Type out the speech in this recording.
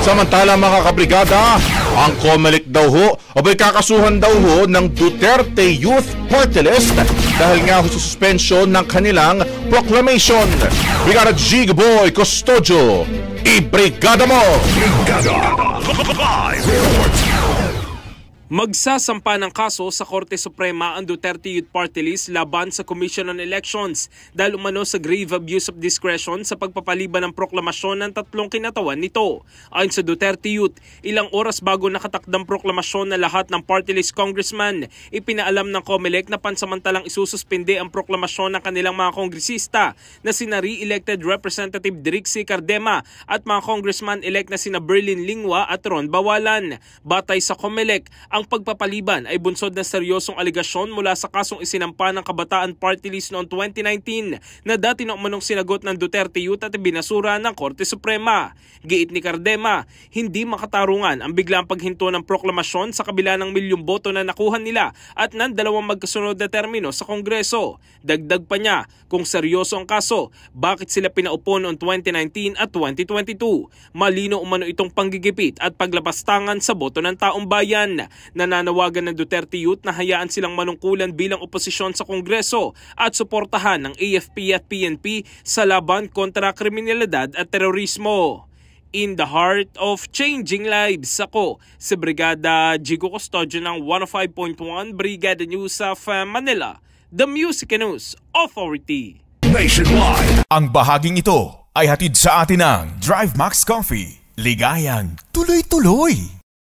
Samantala mga kabrigada, ang COMELEC daw ho, abay kakasuhan daw ho ng Duterte Youth Party List dahil nga ho sa suspension ng kanilang proclamation. Brigada Jigoboy Custodio, ibrigada mo! Brigada! Magsasampa ng kaso sa Korte Suprema ang Duterte Youth Party List laban sa Commission on Elections dahil umano sa grave abuse of discretion sa pagpapaliban ng proklamasyon ng tatlong kinatawan nito. Ayon sa Duterte Youth, ilang oras bago nakatakdang proklamasyon na lahat ng party list congressman, ipinaalam ng COMELEC na pansamantalang isususpende ang proklamasyon ng kanilang mga kongresista na sina re-elected Representative Drixie Cardema at mga congressman-elect na sina Berlin Lingwa at Ron Bawalan. Batay sa COMELEC, ang pagpapaliban ay bunsod ng seryosong aligasyon mula sa kasong isinampa ng Kabataan Party List noong 2019 na dati na umanong sinagot ng Duterte Youth at binasura ng Korte Suprema. Giit ni Cardema, hindi makatarungan ang biglang paghinto ng proklamasyon sa kabila ng milyong boto na nakuha nila at ng dalawang magkasunod na termino sa Kongreso. Dagdag pa niya, kung seryoso ang kaso, bakit sila pinaupo noong 2019 at 2022? Malino umano itong panggigipit at paglapastangan sa boto ng taong bayan. Nananawagan ng Duterte Youth na hayaan silang manungkulan bilang oposisyon sa Kongreso at suportahan ng AFP at PNP sa laban kontra kriminalidad at terorismo. In the heart of changing lives, ako si Brigada Jigo Custodio ng 105.1 Brigada News of Manila, the Music News Authority. Nationwide. Ang bahaging ito ay hatid sa atin ng Drive Max Coffee. Ligayang tuloy-tuloy.